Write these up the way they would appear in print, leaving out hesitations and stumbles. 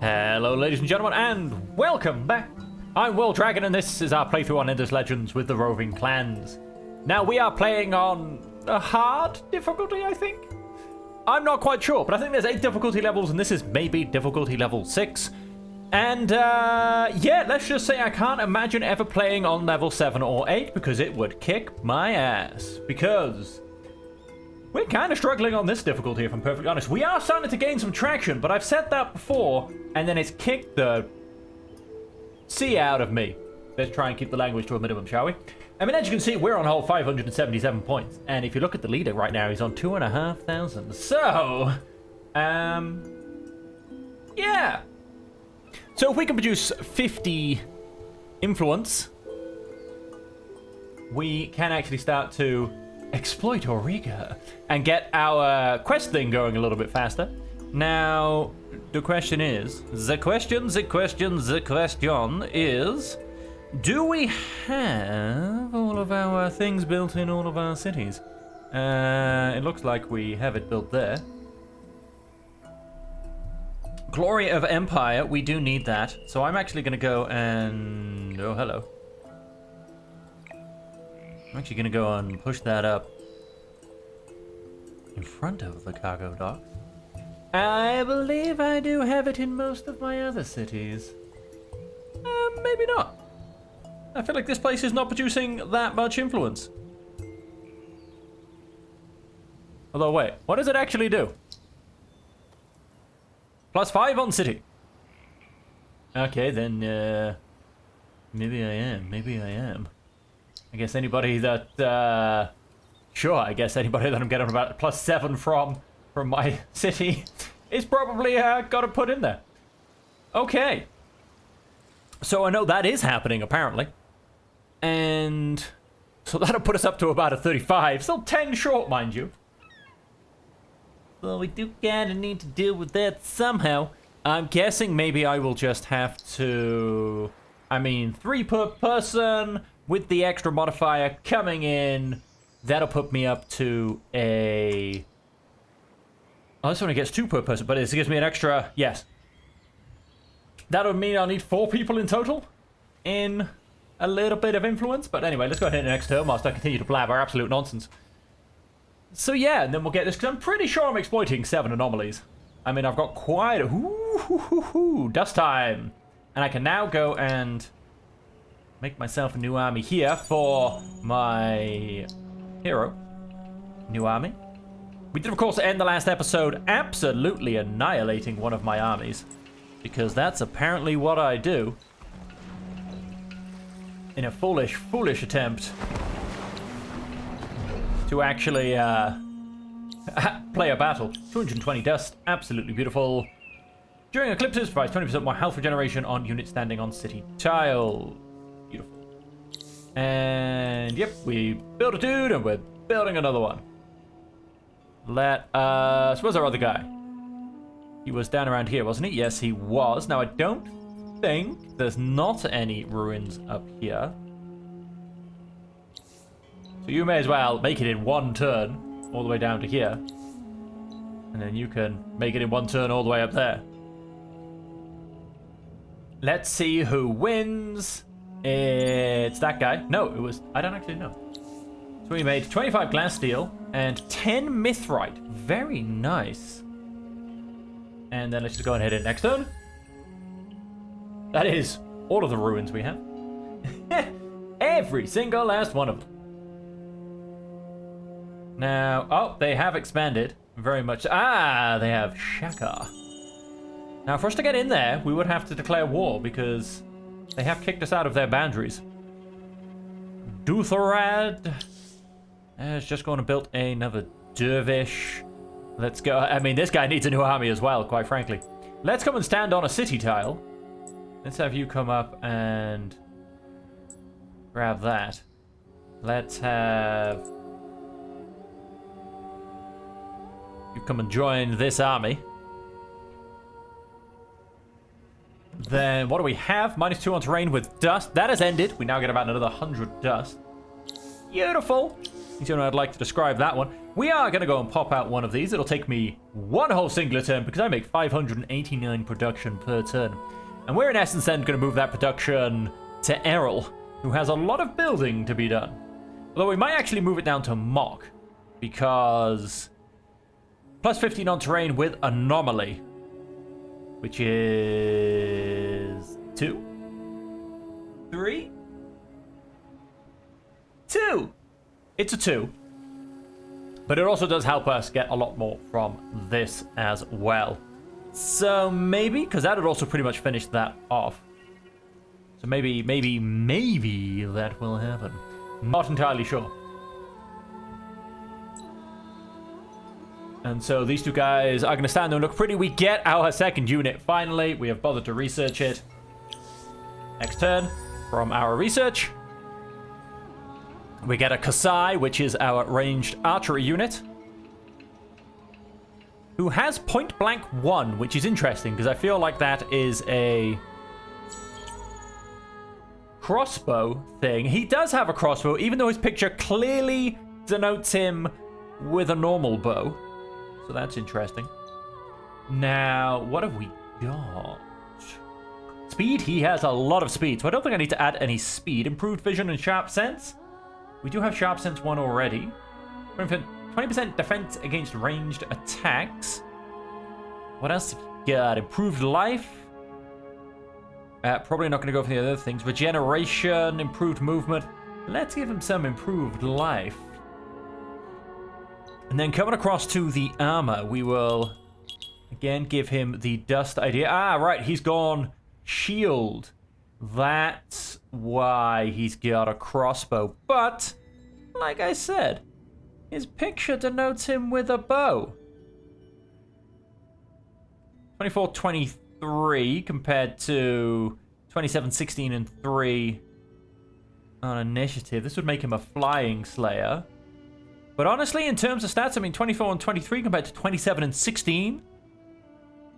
Hello, ladies and gentlemen, and welcome back. I'm Will Dragon, and this is our playthrough on Endless Legends with the Roving clans. Now, we are playing on a hard difficulty, I think? I'm not quite sure, but I think there's 8 difficulty levels, and this is maybe difficulty level 6. And, yeah, let's just say I can't imagine ever playing on level 7 or 8, because it would kick my ass. Because we're kind of struggling on this difficulty, if I'm perfectly honest. We are starting to gain some traction, but I've said that before, and then it's kicked the C out of me. Let's try and keep the language to a minimum, shall we? I mean, as you can see, we're on whole 577 points. And if you look at the leader right now, he's on 2,500. So, yeah. So if we can produce 50 influence, we can actually start to exploit Auriga and get our quest thing going a little bit faster. Now, the question is, do we have all of our things built in all of our cities? It looks like we have it built there. Glory of Empire, we do need that. So I'm actually going to go and... Oh, hello. I'm actually going to go and push that up in front of the cargo docks. I believe I do have it in most of my other cities. Maybe not. I feel like this place is not producing that much influence. Although, wait, what does it actually do? +5 on city. Okay, then, maybe I am. I guess anybody that, sure, I guess anybody that I'm getting about +7 from my city is probably, got to put in there. Okay. So I know that is happening, apparently. And so that'll put us up to about a 35. Still 10 short, mind you. Well, we do kind of need to deal with that somehow. I'm guessing maybe I will just have to... 3 per person with the extra modifier coming in. That'll put me up to a... Oh, this only gets 2 per person, but it gives me an extra... Yes. That would mean I'll need 4 people in total in a little bit of influence. But anyway, let's go ahead and hit the next turn whilst I continue to blabber absolute nonsense. So yeah, and then we'll get this, because I'm pretty sure I'm exploiting 7 anomalies. I mean, I've got quite a... dust time. And I can now go and make myself a new army here for my hero. New army. We did, of course, end the last episode absolutely annihilating one of my armies. Because that's apparently what I do. In a foolish attempt to actually play a battle. 220 dust, absolutely beautiful. During eclipses, provides 20% more health regeneration on units standing on city tile. Beautiful. And yep, we built a dude and we're building another one. Let us... Where's our other guy? He was down around here, wasn't he? Yes, he was. Now, I don't think there's not any ruins up here. So you may as well make it in one turn, all the way down to here. And then you can make it in one turn all the way up there. Let's see who wins. It's that guy. No, it was... I don't actually know. So we made 25 glass steel and 10 mithrite. Very nice. And then let's just go ahead and hit it next turn. That is all of the ruins we have. Every single last one of them. Now, oh, they have expanded very much. Ah, they have Shaka. Now, for us to get in there, we would have to declare war because they have kicked us out of their boundaries. Dutharad is just going to build another dervish. Let's go. I mean, this guy needs a new army as well, quite frankly. Let's come and stand on a city tile. Let's have you come up and grab that. Let's have you come and join this army. Then what do we have? -2 on terrain with dust. That has ended. We now get about another 100 dust. Beautiful. you know, I'd like to describe that one. We are going to go and pop out one of these. It'll take me one whole singular turn because I make 589 production per turn. And we're in essence then going to move that production to Errol, who has a lot of building to be done. Although we might actually move it down to Mock, because plus 15 on terrain with Anomaly, which is 2, 3, 2. It's a 2. But it also does help us get a lot more from this as well. So maybe, because that would also pretty much finish that off. So maybe that will happen. Not entirely sure. And so these two guys are going to stand there and look pretty. We get our second unit finally. We have bothered to research it. Next turn from our research, we get a Kasai, which is our ranged archery unit, who has point blank 1, which is interesting because I feel like that is a crossbow thing. He does have a crossbow, even though his picture clearly denotes him with a normal bow. So that's interesting. Now, what have we got? Speed, he has a lot of speed, so I don't think I need to add any speed. Improved vision and sharp sense. We do have sharp sense 1 already. 20% defense against ranged attacks. What else have you got? Improved life. Probably not going to go for the other things. Regeneration, improved movement. Let's give him some improved life. And then coming across to the armor, we will again give him the dust idea. Ah, right, he's gone shield. That's why he's got a crossbow. But, like I said, his picture denotes him with a bow. 24-23 compared to 27-16 and 3 on initiative. This would make him a flying slayer. But honestly, in terms of stats, I mean, 24 and 23 compared to 27 and 16,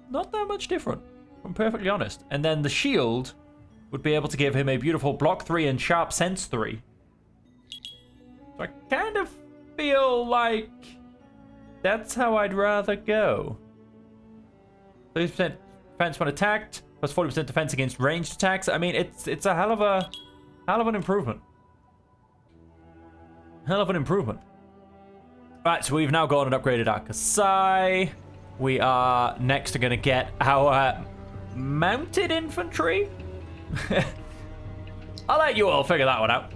not that much different, if I'm perfectly honest. And then the shield would be able to give him a beautiful block 3 and sharp sense 3. So I kind of feel like that's how I'd rather go. 30% defense when attacked, plus 40% defense against ranged attacks. I mean, it's a hell of an improvement. Hell of an improvement. Right, so we've now gone and upgraded our Kasai. We are next going to get our mounted infantry. I'll let you all figure that one out.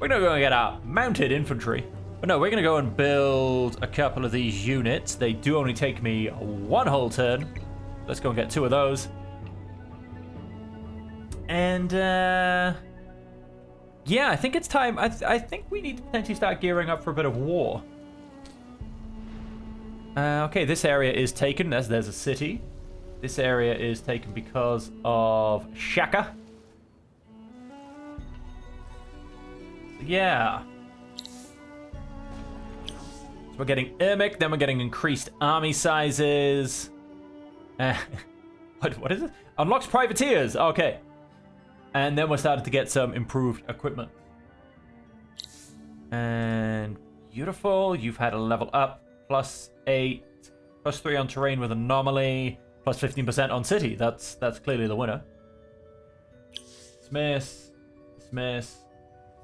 We're going to go and get our mounted infantry. But no, we're going to go and build a couple of these units. They do only take me one whole turn. Let's go and get 2 of those. And, yeah, I think it's time. I think we need to potentially start gearing up for a bit of war. Okay, this area is taken as there's a city. This area is taken because of Shaka. Yeah. So we're getting Ermic, then we're getting increased army sizes. What is it? Unlocks privateers. Okay. And then we're starting to get some improved equipment. And beautiful. You've had a level up. Plus 8, plus 3 on terrain with Anomaly, plus 15% on city. That's clearly the winner. Dismiss.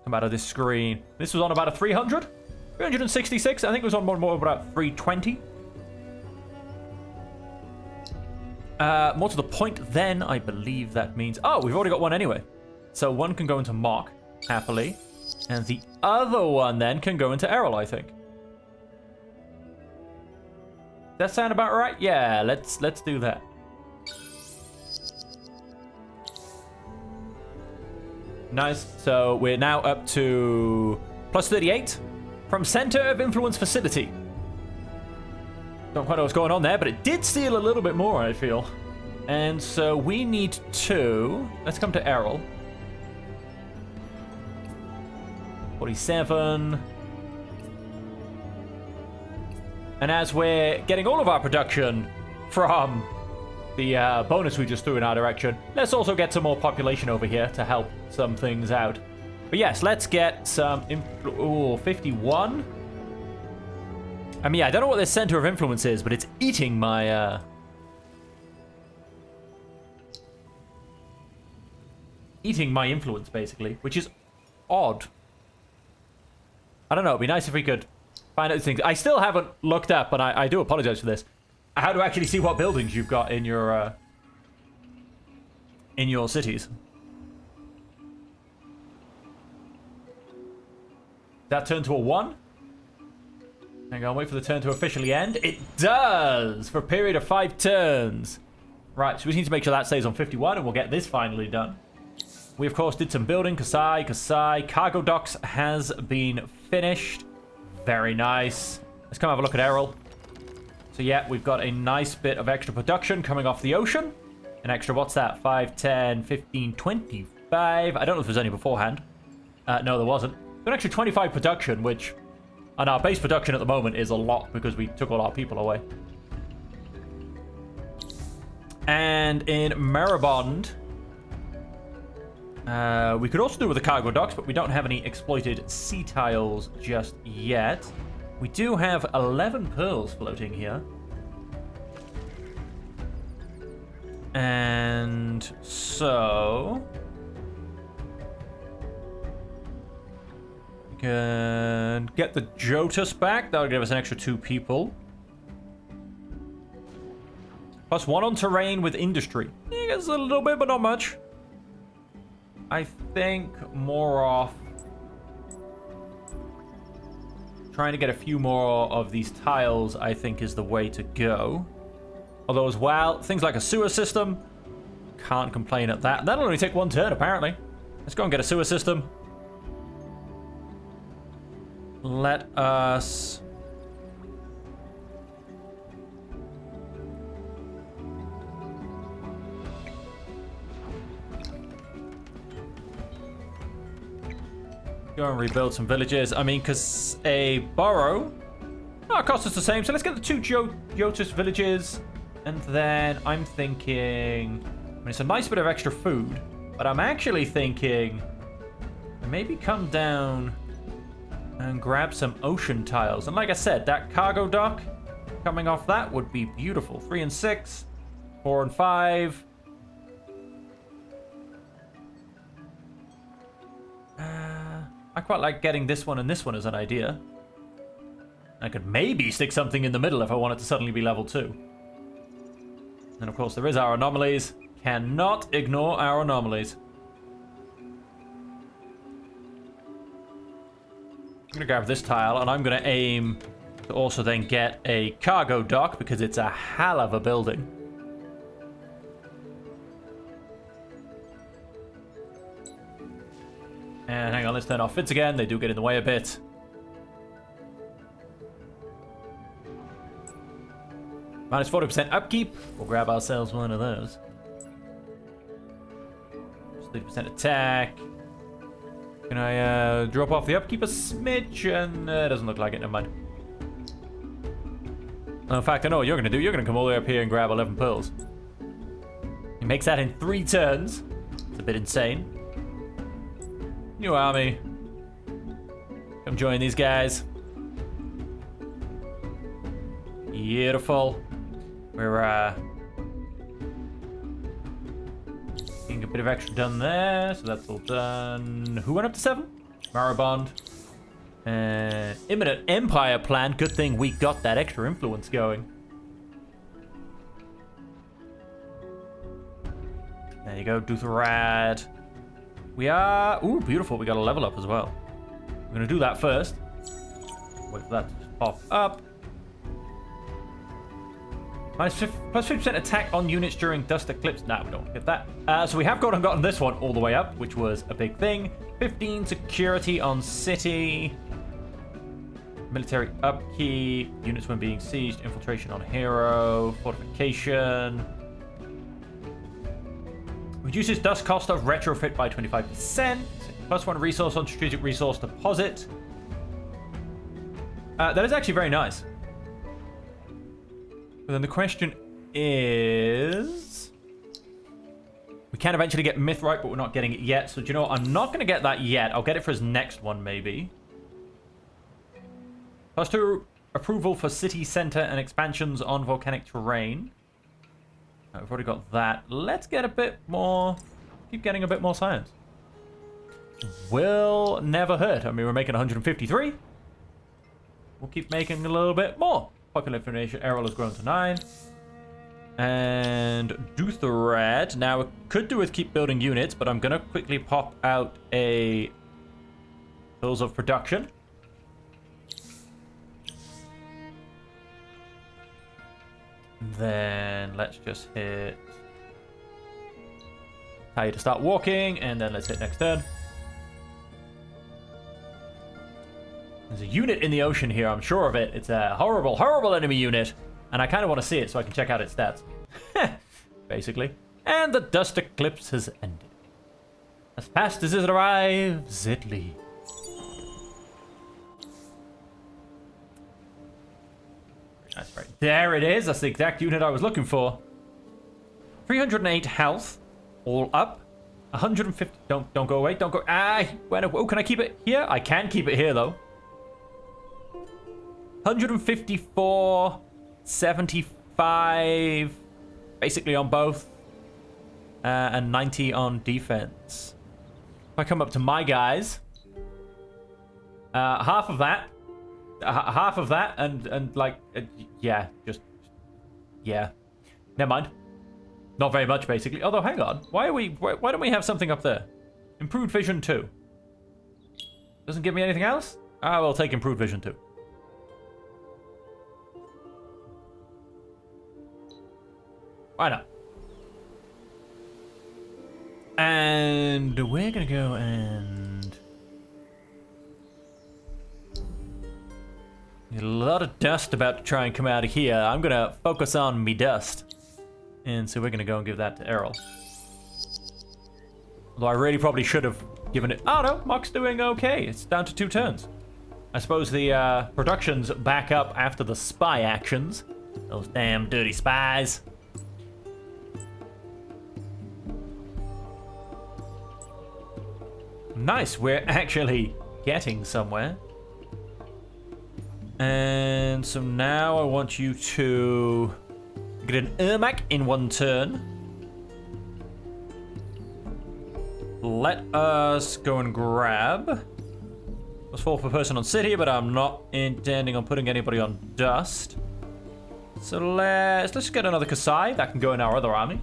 Come out of this screen. This was on about a 300? 366? I think it was on more about 320. More to the point then, I believe that means... Oh, we've already got one anyway. So one can go into Mock, happily. And the other one then can go into Errol, I think. Does that sound about right? Yeah, let's do that. Nice. So we're now up to plus 38 from Center of Influence Facility. Don't quite know what's going on there, but it did steal a little bit more, I feel. And so we need to... Let's come to Errol. 47... And as we're getting all of our production from the bonus we just threw in our direction, let's also get some more population over here to help some things out. But yes, let's get some... Ooh, 51. I mean, yeah, I don't know what this center of influence is, but it's eating my... Eating my influence, basically, which is odd. I don't know, it'd be nice if we could find out these things. I still haven't looked up, and I do apologize for this, how to actually see what buildings you've got in your cities. That turned to a 1? Hang on, wait for the turn to officially end. It does! For a period of 5 turns. Right, so we need to make sure that stays on 51, and we'll get this finally done. We, of course, did some building. Kasai. Cargo docks has been finished. Very nice. Let's come have a look at Errol. So, yeah, we've got a nice bit of extra production coming off the ocean. An extra, what's that? 5, 10, 15, 25. I don't know if there's any beforehand. No, there wasn't. An extra 25 production, which... And our base production at the moment is a lot because we took all our people away. And in Maribond... we could also do with the cargo docks, but we don't have any exploited sea tiles just yet. We do have 11 pearls floating here. And so... we can get the Jotus back. That'll give us an extra 2 people. Plus 1 on terrain with industry. I guess a little bit, but not much. I think more off trying to get a few more of these tiles, I think, is the way to go. Although as well, things like a sewer system, can't complain at that. That'll only take 1 turn, apparently. Let's go and get a sewer system. Let us... go and rebuild some villages. I mean, because a borough... Oh, it costs us the same. So let's get the 2 Jotus villages. And then I'm thinking... I mean, it's a nice bit of extra food. But I'm actually thinking... maybe come down and grab some ocean tiles. And like I said, that cargo dock coming off that would be beautiful. 3 and 6. 4 and 5. I quite like getting this one and this one as an idea. I could maybe stick something in the middle if I want it to suddenly be level 2. And of course there is our anomalies. Cannot ignore our anomalies. I'm going to grab this tile and I'm going to aim to also then get a cargo dock because it's a hell of a building. And hang on, let's turn off fits again. They do get in the way a bit. Minus 40% upkeep. We'll grab ourselves one of those. Just 30% attack. Can I drop off the upkeep a smidge? And it doesn't look like it. Never mind. In fact, I know what you're going to do. You're going to come all the way up here and grab 11 pearls. He makes that in 3 turns. It's a bit insane. New army. Come join these guys. Beautiful. We're getting a bit of extra done there, so that's all done. Who went up to 7? Maribond. Imminent Empire plan. Good thing we got that extra influence going. There you go, Dutherad. We are... Ooh, beautiful. We got a level up as well. I'm going to do that first. Wait for that to just pop up. Plus 50% attack on units during dust eclipse. Nah, we don't get that. So we have gotten this one all the way up, which was a big thing. 15 security on city. Military upkeep. Units when being sieged. Infiltration on hero. Fortification. Reduces dust cost of retrofit by 25%. Plus 1 resource on strategic resource deposit. That is actually very nice. But then the question is... can eventually get myth right, but we're not getting it yet. So do you know what? I'm not going to get that yet. I'll get it for his next one, maybe. +2 approval for city center and expansions on volcanic terrain. We've already got that. Let's get a bit more. Keep getting a bit more science. Will never hurt. I mean, we're making 153. We'll keep making a little bit more. Popular information Errol has grown to 9. And Duthred. Now, it could do with keep building units, but I'm going to quickly pop out a Tools of Production. Then let's just hit tell you to start walking, and then let's hit next turn. There's a unit in the ocean here, I'm sure of it. It's a horrible, horrible enemy unit, and I kind of want to see it so I can check out its stats. Basically. And the dust eclipse has ended. As fast as it arrives, it leaves. That's right. There it is. That's the exact unit I was looking for. 308 health, all up. 150. Don't go away. Don't go. Oh, can I keep it here? I can keep it here though. 154, 75, basically on both, and 90 on defense. If I come up to my guys, half of that. And like, yeah, yeah. Never mind. Not very much, basically. Although, hang on. Why don't we have something up there? Improved vision 2. Doesn't give me anything else? I will take improved vision 2. Why not? And we're gonna go and a lot of dust about to try and come out of here. I'm going to focus on me dust. And so we're going to go and give that to Errol. Although I really probably should have given it... Oh, no. Mock's doing okay. It's down to 2 turns. I suppose the production's back up after the spy actions. Those damn dirty spies. Nice. We're actually getting somewhere. And so now I want you to get an Ermac in 1 turn. Let us go and grab. +4 per person on city, but I'm not intending on putting anybody on dust. So let's get another Kasai. That can go in our other army.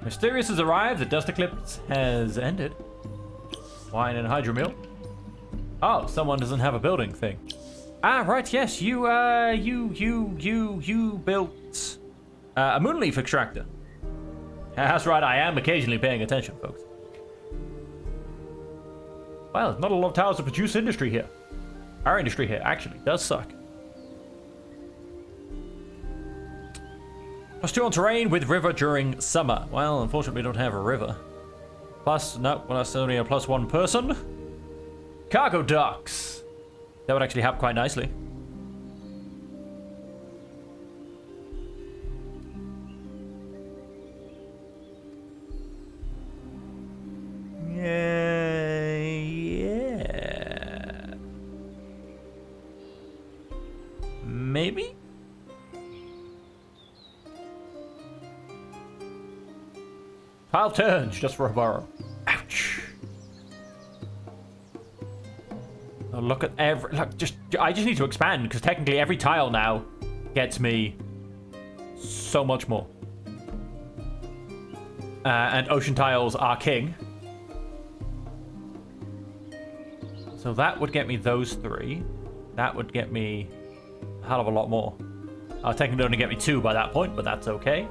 Mysterious has arrived. The dust eclipse has ended. Wine and hydromeal. Oh, someone doesn't have a building thing. Ah, right, yes, you built a moonleaf extractor. That's right, I am occasionally paying attention, folks. Well, there's not a lot of towers to produce industry here. Our industry here actually does suck. +2 on terrain with river during summer. Well, unfortunately, we don't have a river. No, well, that's only a +1 person. Cargo docks. That would actually help quite nicely. Yeah. Maybe? I'll turns just for a borough. Ouch. Oh, look at every... Look, I just need to expand, because technically every tile now gets me so much more. And ocean tiles are king. So that would get me those 3. That would get me a hell of a lot more. I'll technically only get me 2 by that point, but that's okay.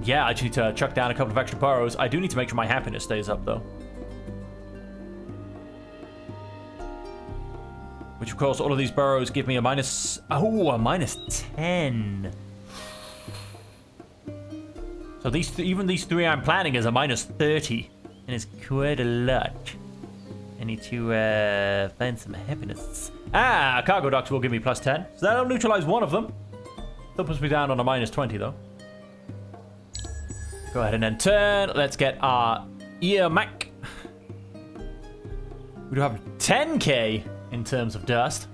Yeah, I just need to chuck down a couple of extra boroughs. I do need to make sure my happiness stays up, though. Which, of course, all of these boroughs give me a minus... Oh, a -10. So even these 3 I'm planning is a -30. And it's quite a lot. I need to find some happiness. Cargo docks will give me +10. So that'll neutralize one of them. Still puts me down on a -20 though. Go ahead and then turn. Let's get our ear Mac. We do have 10k in terms of dust.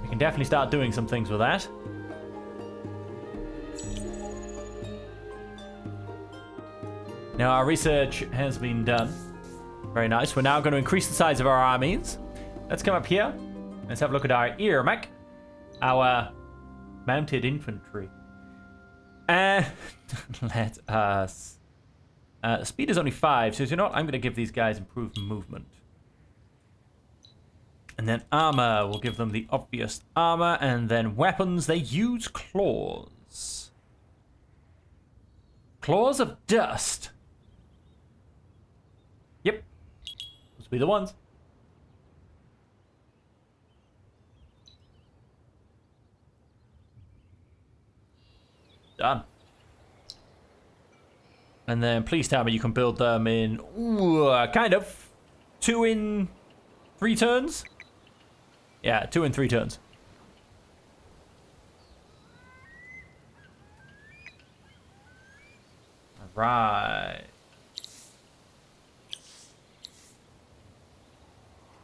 We can definitely start doing some things with that. Now our research has been done. Very nice. We're now going to increase the size of our armies. Let's come up here. Let's have a look at our ear Mac. Our mounted infantry. And let us... speed is only 5, so you know what? I'm going to give these guys improved movement. And then armor, we'll give them the obvious armor. And then weapons, they use claws. Claws of dust. Yep. Those will be the ones. Done. And then please tell me you can build them in, kind of, 2 in 3 turns? Yeah, 2 in 3 turns. Right.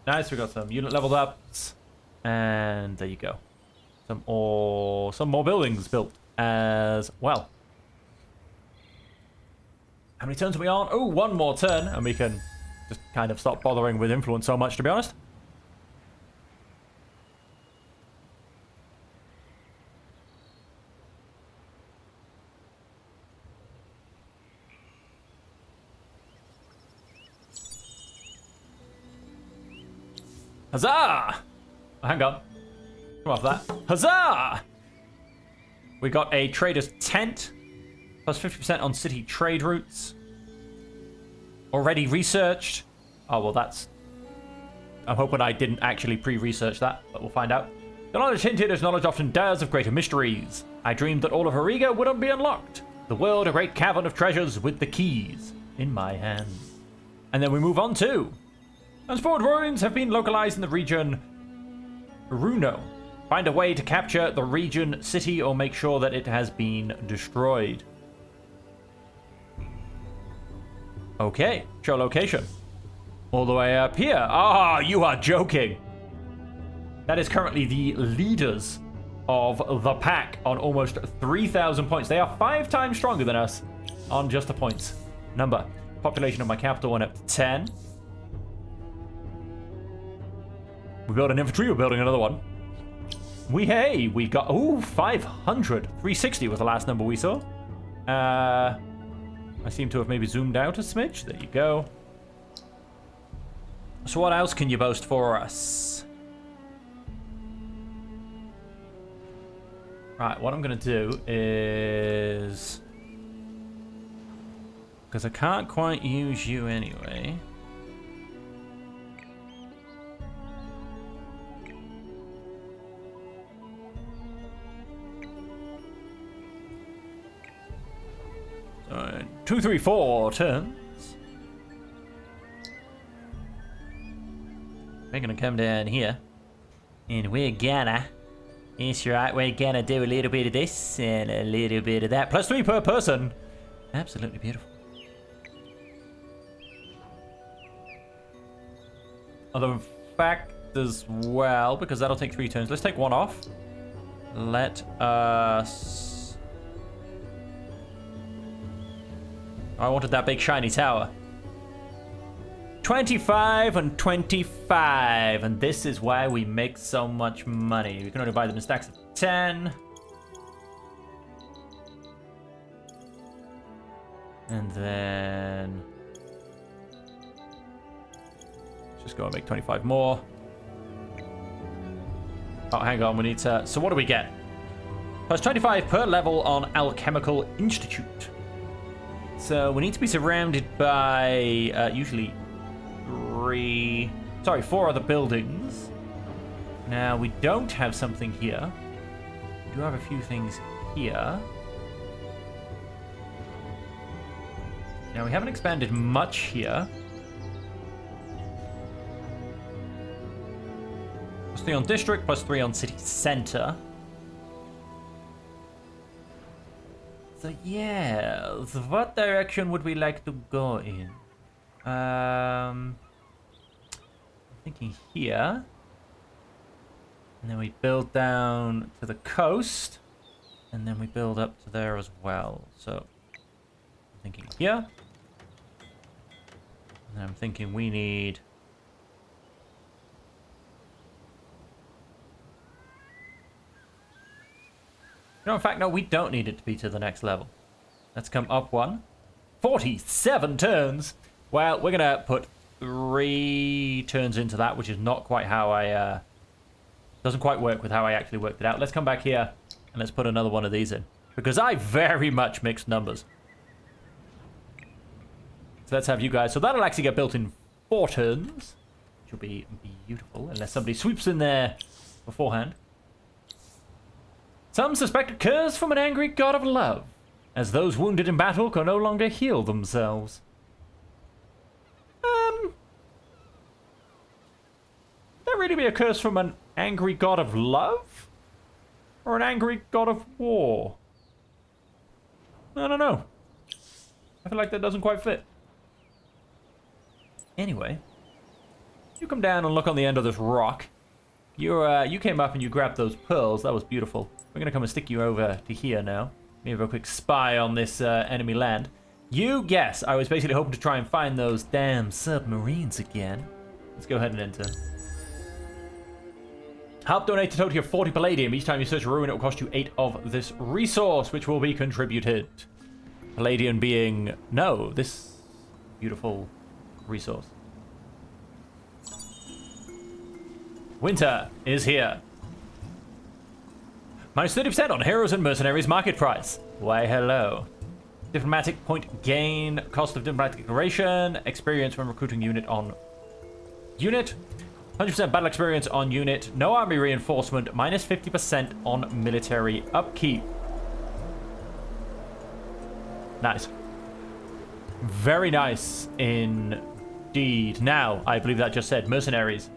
Nice, we got some unit leveled ups. And there you go. Some more buildings built as well. How many turns are we on? Oh, 1 more turn, and we can just kind of stop bothering with influence so much, to be honest. Huzzah! Oh, hang on. Come off that. Huzzah! We got a trader's tent. Plus 50% on city trade routes. Already researched. Oh, well, that's... I'm hoping I didn't actually pre-research that, but we'll find out. The knowledge hinted as knowledge often does of greater mysteries. I dreamed that all of Auriga wouldn't be unlocked. The world a great cavern of treasures with the keys in my hands. And then we move on to... Transport ruins have been localized in the region Runo. Find a way to capture the region city or make sure that it has been destroyed. Okay, show location. All the way up here. Ah, you are joking. That is currently the leaders of the pack on almost 3,000 points. They are 5 times stronger than us on just the points number. Population of my capital went up to 10. We built an infantry, we're building another one. We got, 500. 360 was the last number we saw. I seem to have maybe zoomed out a smidge. There you go. So what else can you boast for us? Right, what I'm going to do is... because I can't quite use you anyway. So, 2, 3, 4 turns. We're going to come down here. And we're gonna... Yes, you're right. We're gonna do a little bit of this and a little bit of that. +3 per person. Absolutely beautiful. Other fact as well, because that'll take 3 turns. Let's take 1 off. Let us... I wanted that big shiny tower. 25 and 25. And this is why we make so much money. We can only buy them in stacks of 10. And then... let's just go and make 25 more. Oh, hang on. We need to... so what do we get? Plus 25 per level on Alchemical Institute. So we need to be surrounded by usually 4 other buildings. Now we don't have something here. We do have a few things here. Now we haven't expanded much here. +3 on district, +3 on city center. So yeah, what direction would we like to go in? I'm thinking here. And then we build down to the coast. And then we build up to there as well. So I'm thinking here. And I'm thinking we need... No, in fact, no, we don't need it to be to the next level. Let's come up one. 47 turns! Well, we're going to put 3 turns into that, which is not quite how I... doesn't quite work with how I actually worked it out. Let's come back here, and let's put another one of these in. Because I very much mixed numbers. So let's have you guys. So that'll actually get built in 4 turns. Which will be beautiful, unless somebody sweeps in there beforehand. Some suspect a curse from an angry god of love, as those wounded in battle can no longer heal themselves. Would that really be a curse from an angry god of love? Or an angry god of war? I don't know. I feel like that doesn't quite fit. Anyway, you come down and look on the end of this rock. You came up and you grabbed those pearls. That was beautiful. We're going to come and stick you over to here now. Maybe have a quick spy on this enemy land. You guess. I was basically hoping to try and find those damn submarines again. Let's go ahead and enter. Help donate to total of 40 palladium. Each time you search a ruin, it will cost you 8 of this resource, which will be contributed. Palladium being, no, this beautiful resource. Winter is here. Minus 30% on heroes and mercenaries market price. Why, hello. Diplomatic point gain, cost of diplomatic declaration, experience when recruiting unit on unit, 100% battle experience on unit, no army reinforcement, minus 50% on military upkeep. Nice. Very nice indeed. Now, I believe that just said mercenaries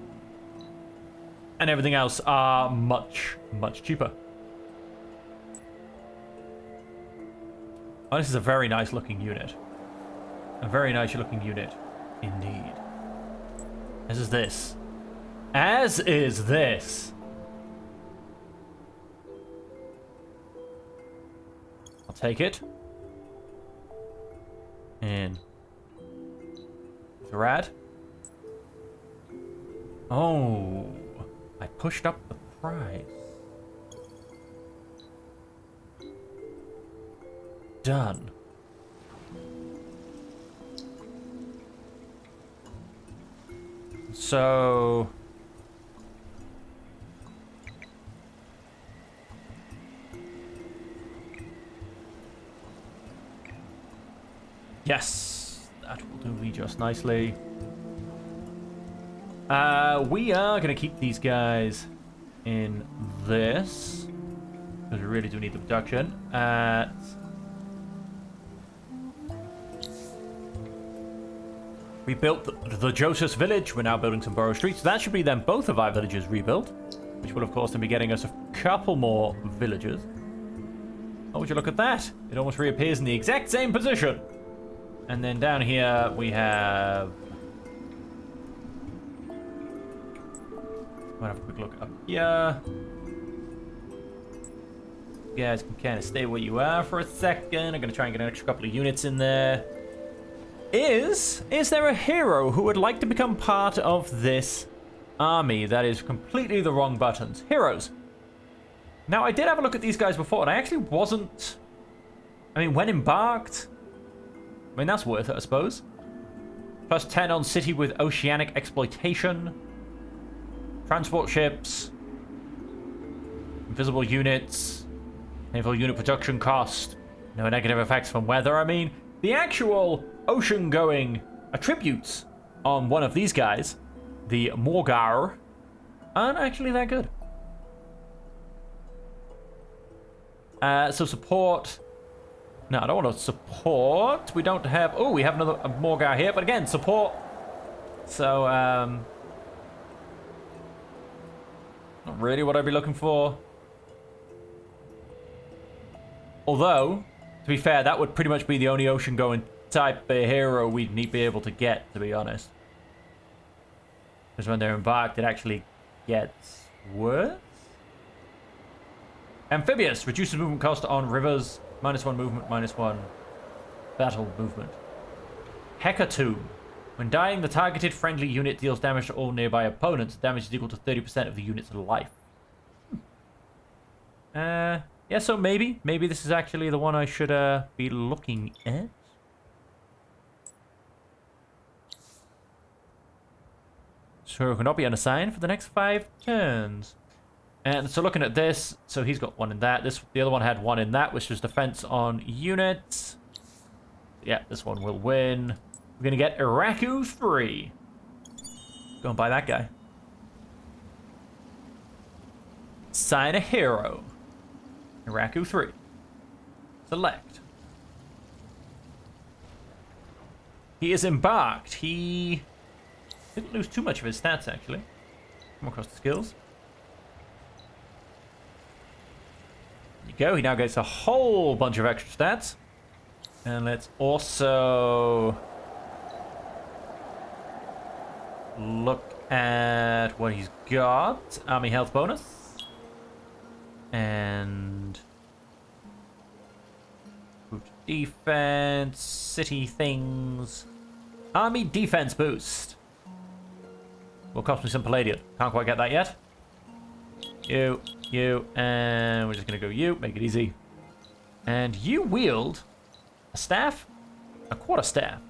and everything else are much, much cheaper. Oh, this is a very nice looking unit. A very nice looking unit indeed. As is this. As is this. I'll take it. And Thrad. Oh, I pushed up the price. Done. So yes, that will do me just nicely. We are gonna keep these guys in this because we really do need the production. We built the Joseph village. We're now building some borough streets. So that should be then both of our villages rebuilt, which will of course then be getting us a couple more villages. Oh, would you look at that? It almost reappears in the exact same position. And then down here we have... Might have a quick look up here. You guys can kind of stay where you are for a second. I'm going to try and get an extra couple of units in there. Is there a hero who would like to become part of this army? That is completely the wrong buttons. Heroes. Now, I did have a look at these guys before, and I actually wasn't... I mean, when embarked... I mean, that's worth it, I suppose. Plus 10 on city with oceanic exploitation. Transport ships. Invisible units. Naval unit production cost. No negative effects from weather. I mean, the actual ocean-going attributes on one of these guys, the Morgar, aren't actually that good. So support... No, I don't want to support. We don't have... Oh, we have another Morgar here, but again, support. So, Not really what I'd be looking for. Although, to be fair, that would pretty much be the only ocean-going type of hero we'd be able to get, to be honest. Because when they're embarked, it actually gets worse. Amphibious. Reduces movement cost on rivers. -1 movement, -1 battle movement. Hecatomb. When dying, the targeted friendly unit deals damage to all nearby opponents. Damage is equal to 30% of the unit's life. Yeah, so maybe this is actually the one I should be looking at. So cannot be unassigned for the next 5 turns. And so looking at this, so he's got 1 in that. The other one had 1 in that, which was defense on units. Yeah, this one will win. We're gonna get Iraku 3. Go and buy that guy. Sign a hero. Iraku 3. Select. He is embarked. He didn't lose too much of his stats, actually. Come across the skills. There you go. He now gets a whole bunch of extra stats. And let's also look at what he's got. Army health bonus. And defense, city things. Army defense boost. Will cost me some palladium. Can't quite get that yet. You, and we're just gonna go you. Make it easy. And you wield a staff, a quarterstaff.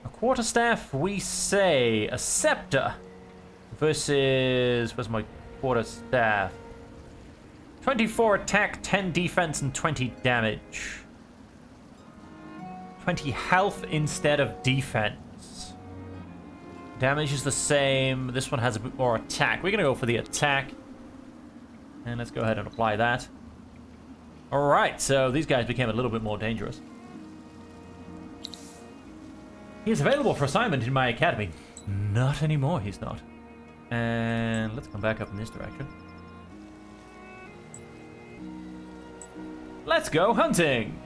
A quarterstaff, we say a scepter versus, where's my quarterstaff? 24 attack, 10 defense, and 20 damage. 20 health instead of defense. Damage is the same. This one has a bit more attack. We're going to go for the attack. And let's go ahead and apply that. Alright, so these guys became a little bit more dangerous. He is available for assignment in my academy. Not anymore, he's not. And let's come back up in this direction. Let's go hunting!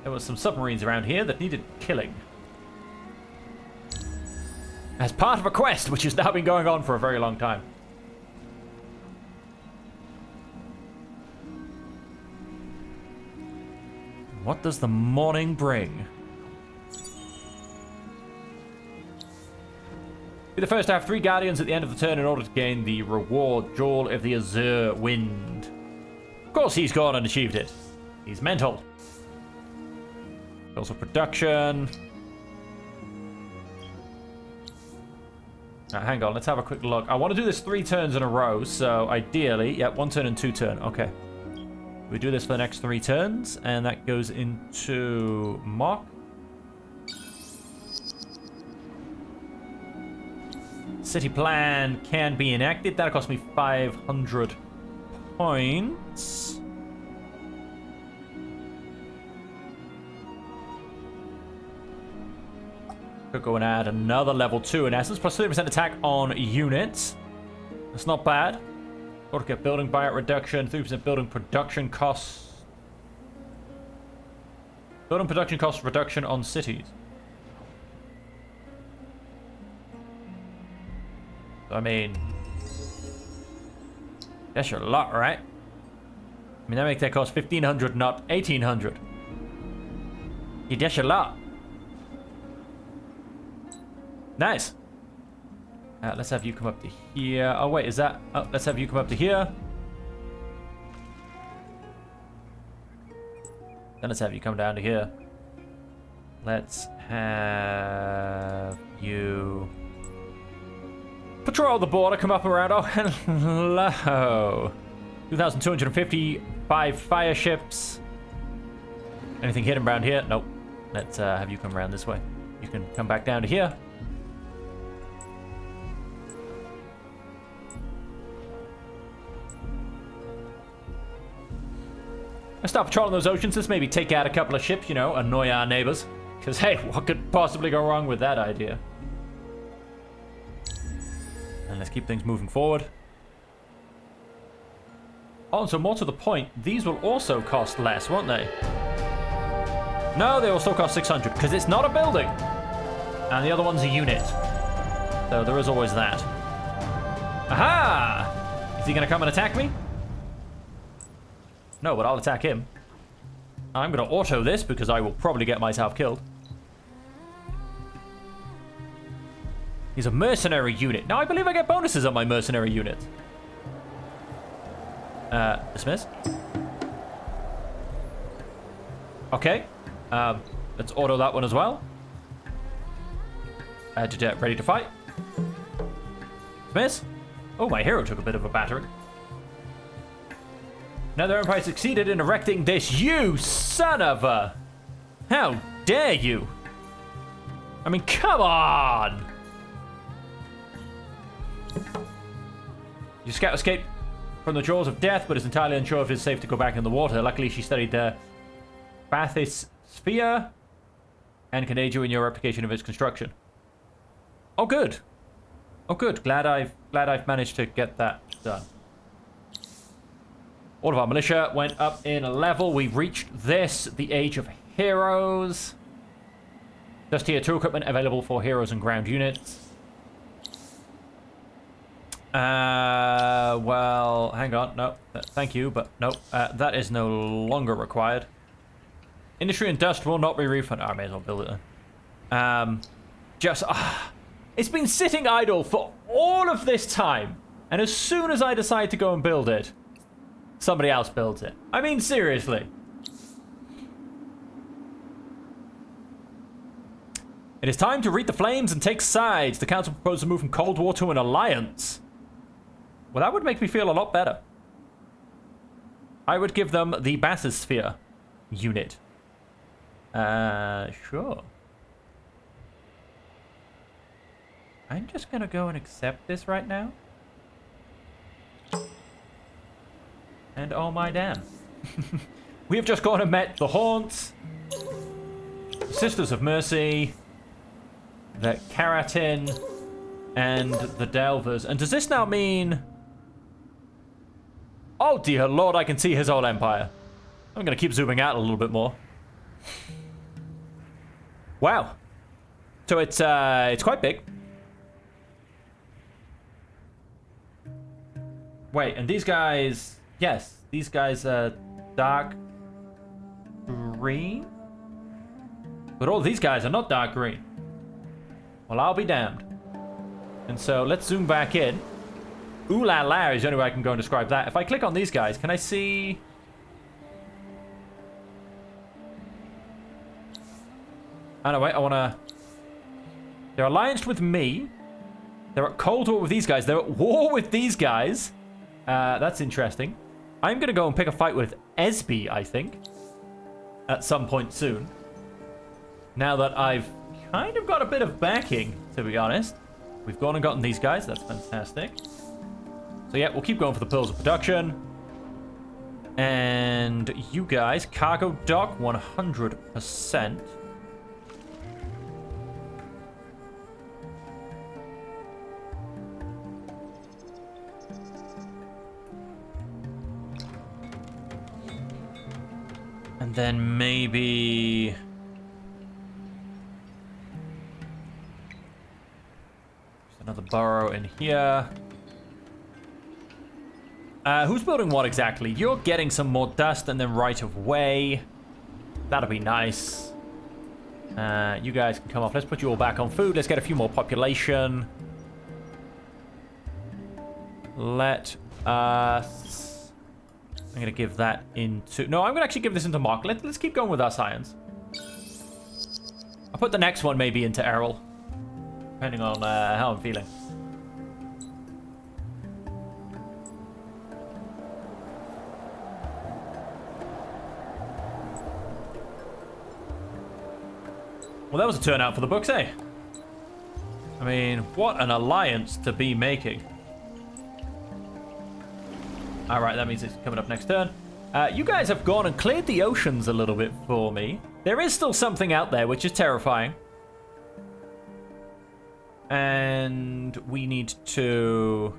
There were some submarines around here that needed killing. As part of a quest, which has now been going on for a very long time. What does the morning bring? Be the first to have 3 guardians at the end of the turn in order to gain the reward Jaw of the Azure Wind. Of course he's gone and achieved it. He's mental. Also production. Now, hang on, let's have a quick look. I want to do this 3 turns in a row, so ideally, yeah, 1 turn and 2 turn. Okay. We do this for the next 3 turns, and that goes into Mock. City plan can be enacted. That'll cost me 500 points. Could go and add another level 2 in essence, plus 30% attack on units. That's not bad. Got to get building buyout reduction, 3% building production costs. Building production cost reduction on cities. I mean, that's a lot, right? I mean, that makes that cost 1,500, not 1,800. Yeah, that's a lot. Nice. Let's have you come up to here. Oh, wait, is that... Oh, let's have you come up to here. Then let's have you come down to here. Let's have you... patrol the border, come up around. Oh, hello. 2,255 fire ships. Anything hidden around here? Nope. Let's have you come around this way. You can come back down to here. Let's start patrolling those oceans. Let's maybe take out a couple of ships, you know, annoy our neighbors. Because, hey, what could possibly go wrong with that idea? And let's keep things moving forward. Oh, so more to the point, these will also cost less, won't they? No, they will still cost 600 because it's not a building. And the other one's a unit. So there is always that. Aha! Is he going to come and attack me? No, but I'll attack him. I'm going to auto this because I will probably get myself killed. He's a mercenary unit. Now, I believe I get bonuses on my mercenary unit. Dismiss. Okay. Let's auto that one as well. Ready to fight. Dismiss. Oh, my hero took a bit of a battering. Another empire succeeded in erecting this. You son of a... How dare you? I mean, come on! Your scout escaped from the jaws of death, but is entirely unsure if it's safe to go back in the water. Luckily, she studied the bathysphere and can aid you in your replication of its construction. Oh, good. Oh, good. Glad I've managed to get that done. All of our militia went up in a level. We've reached this, the Age of Heroes. Just here, 2 equipment available for heroes and ground units. Well, hang on. No, thank you, but no, that is no longer required. Industry and dust will not be refunded. I may as well build it then. It's been sitting idle for all of this time, and as soon as I decide to go and build it, somebody else builds it. I mean, seriously. It is time to read the flames and take sides. The council proposed to move from Cold War to an alliance. Well, that would make me feel a lot better. I would give them the bathysphere unit. Sure. I'm just gonna go and accept this right now. And oh my damn. We have just gone and met the Haunts, Sisters of Mercy, the Keratin, and the Delvers. And does this now mean... Oh dear lord, I can see his whole empire. I'm gonna keep zooming out a little bit more. Wow. So it's quite big. Wait, and these guys... Yes, these guys are dark green? But all these guys are not dark green. Well, I'll be damned. And so let's zoom back in. Ooh la la is the only way I can go and describe that. If I click on these guys, can I see... Oh no, wait, I want to... They're allianced with me. They're at Cold War with these guys. They're at war with these guys. That's interesting. I'm going to go and pick a fight with Esby, I think. At some point soon. Now that I've kind of got a bit of backing, to be honest. We've gone and gotten these guys. That's fantastic. So yeah, we'll keep going for the Pearls of Production. And you guys, cargo dock, 100%. And then maybe... Another burrow in here. Who's building what exactly? You're getting some more dust and then right of way. That'll be nice. You guys can come off. Let's put you all back on food. Let's get a few more population. Let us... I'm going to give that into... No, I'm going to actually give this into Mark. Let's keep going with our science. I'll put the next one maybe into Errol. Depending on how I'm feeling. Well, that was a turnout for the books, eh? I mean, what an alliance to be making. Alright, that means it's coming up next turn. You guys have gone and cleared the oceans a little bit for me. There is still something out there, which is terrifying. And we need to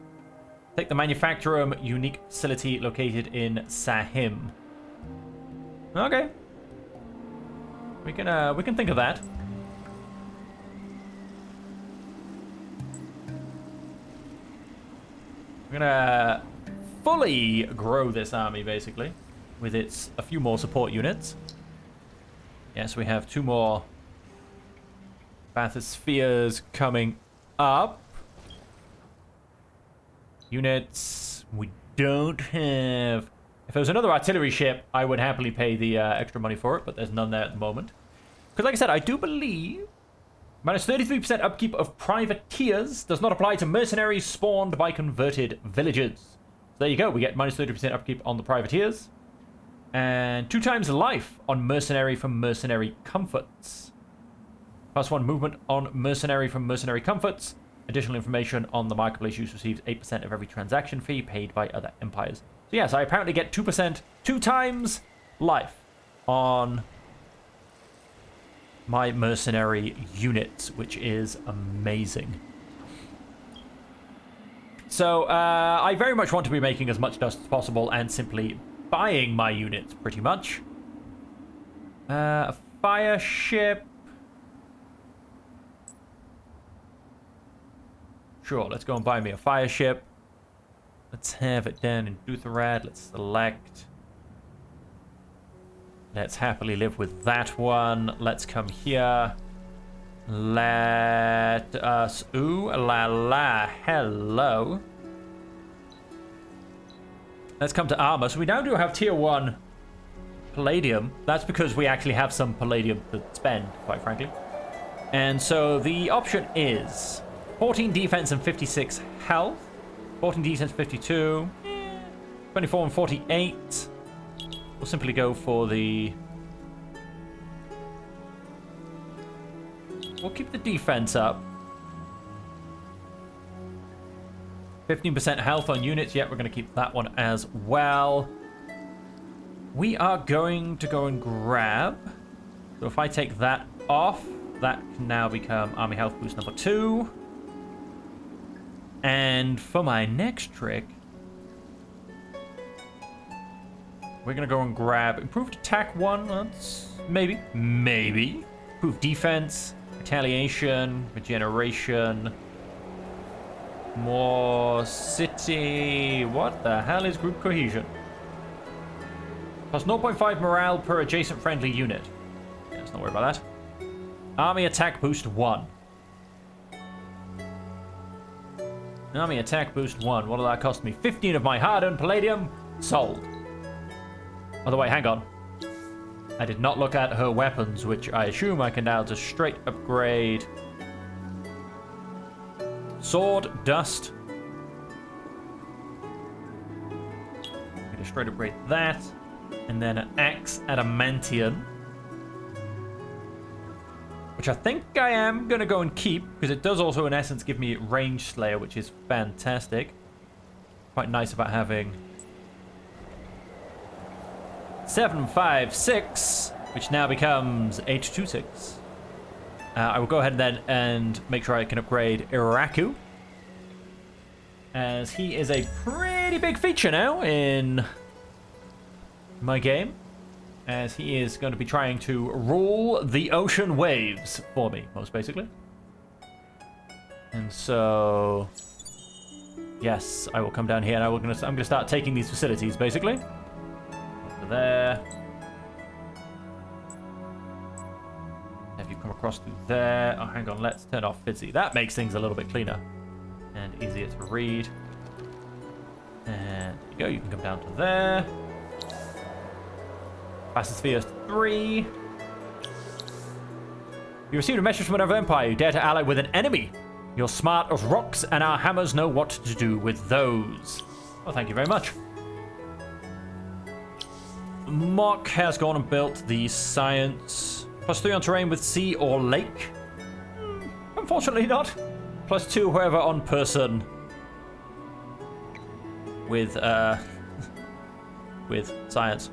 Take the manufacturer unique facility located in Sahim. Okay. We can think of that. We're gonna fully grow this army, basically, with a few more support units. Yes, we have 2 more bathyspheres coming up. Units we don't have. If there was another artillery ship, I would happily pay the extra money for it, but there's none there at the moment. Because like I said, I do believe minus 33% upkeep of privateers does not apply to mercenaries spawned by converted villagers. So there you go. We get minus 30% upkeep on the privateers. And 2 times life on mercenary from mercenary comforts. +1 movement on mercenary from mercenary comforts. Additional information on the marketplace use receives 8% of every transaction fee paid by other empires. So yes, I apparently get 2%, 2 times life on my mercenary units, which is amazing. So I very much want to be making as much dust as possible and simply buying my units, pretty much. A fire ship. Sure, let's go and buy me a fire ship. Let's have it down in Dutherad. Let's select. Let's happily live with that one. Let's come here. Let us... Ooh la la. Hello. Let's come to armor. So we now do have tier 1 palladium. That's because we actually have some palladium to spend, quite frankly. And so the option is 14 defense and 56 health. 14 defense, 52. 24 and 48. We'll simply go for the... We'll keep the defense up. 15% health on units. Yep, we're going to keep that one as well. We are going to go and grab. So if I take that off, that can now become Army Health Boost number 2. And for my next trick, we're going to go and grab Improved Attack 1. That's maybe. Improved Defense, Retaliation, Regeneration, more City. What the hell is Group Cohesion? Plus 0.5 morale per adjacent friendly unit. Yeah, let's not worry about that. Army Attack Boost 1. Army Attack Boost 1. What will that cost me? 15 of my hard-earned palladium. Sold. By the way, hang on. I did not look at her weapons, which I assume I can now just straight upgrade. Sword, Dust. I'm going to straight upgrade that. And then an Axe, Adamantium. Which I think I am going to go and keep, because it does also, in essence, give me Range Slayer, which is fantastic. Quite nice about having 756, which now becomes 826. I will go ahead then and make sure I can upgrade Iraku, as he is a pretty big feature now in my game, as he is going to be trying to rule the ocean waves for me, most basically. And so, yes, I will come down here and I'm going to start taking these facilities, basically. Over there. Have you come across through there? Oh, hang on, let's turn off Fizzy. That makes things a little bit cleaner and easier to read. And there you go, you can come down to there. Bathyspheres 3. You received a message from another empire. You dare to ally with an enemy. You're smart as rocks, and our hammers know what to do with those. Well, thank you very much. Mock has gone and built the science. +3 on terrain with sea or lake. Unfortunately not. +2, however, on person. With science.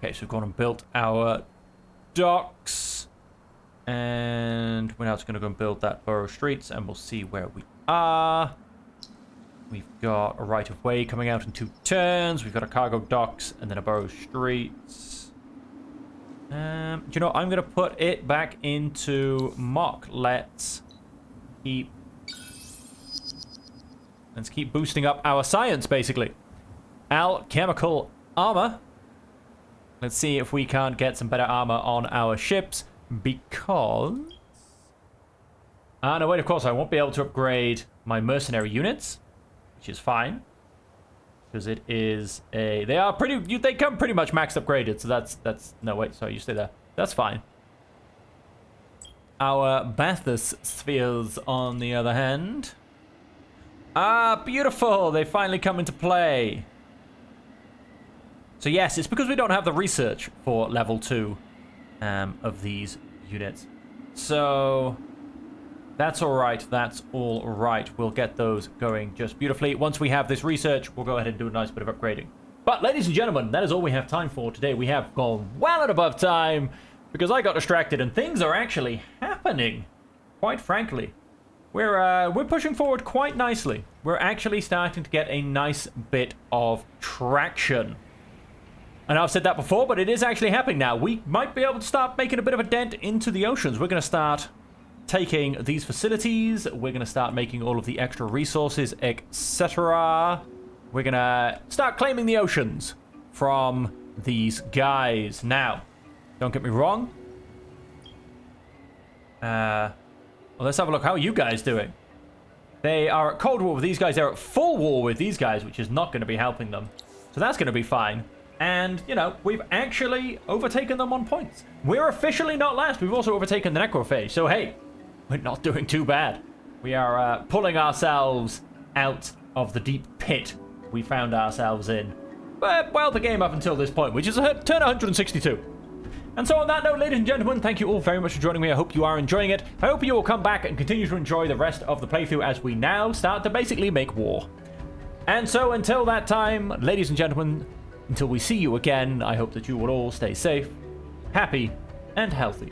Okay, so we've gone and built our docks. And we're now just going to go and build that borough streets, and we'll see where we are. We've got a right-of-way coming out in 2 turns. We've got a cargo docks and then a borough streets. Do you know, I'm going to put it back into mock. Let's keep boosting up our science, basically. Alchemical armor. Let's see if we can't get some better armor on our ships, because... no, wait, of course, I won't be able to upgrade my mercenary units, which is fine. Because it is a... They come pretty much max upgraded, so that's... No, wait, sorry, you stay there. That's fine. Our bathyspheres, on the other hand... beautiful! They finally come into play. So yes, it's because we don't have the research for level 2 of these units. So that's all right. That's all right. We'll get those going just beautifully. Once we have this research, we'll go ahead and do a nice bit of upgrading. But ladies and gentlemen, that is all we have time for today. We have gone well and above time because I got distracted and things are actually happening. Quite frankly, we're pushing forward quite nicely. We're actually starting to get a nice bit of traction. And I've said that before, but it is actually happening now. We might be able to start making a bit of a dent into the oceans. We're going to start taking these facilities. We're going to start making all of the extra resources, etc. We're going to start claiming the oceans from these guys. Now, don't get me wrong. Well, let's have a look. How are you guys doing? They are at cold war with these guys. They're at full war with these guys, which is not going to be helping them. So that's going to be fine. And, you know, we've actually overtaken them on points. We're officially not last. We've also overtaken the necrophage. So, hey, we're not doing too bad. We are pulling ourselves out of the deep pit we found ourselves in. But, well, the game up until this point, which is turn 162. And so on that note, ladies and gentlemen, thank you all very much for joining me. I hope you are enjoying it. I hope you will come back and continue to enjoy the rest of the playthrough as we now start to basically make war. And so until that time, ladies and gentlemen, until we see you again, I hope that you will all stay safe, happy, and healthy.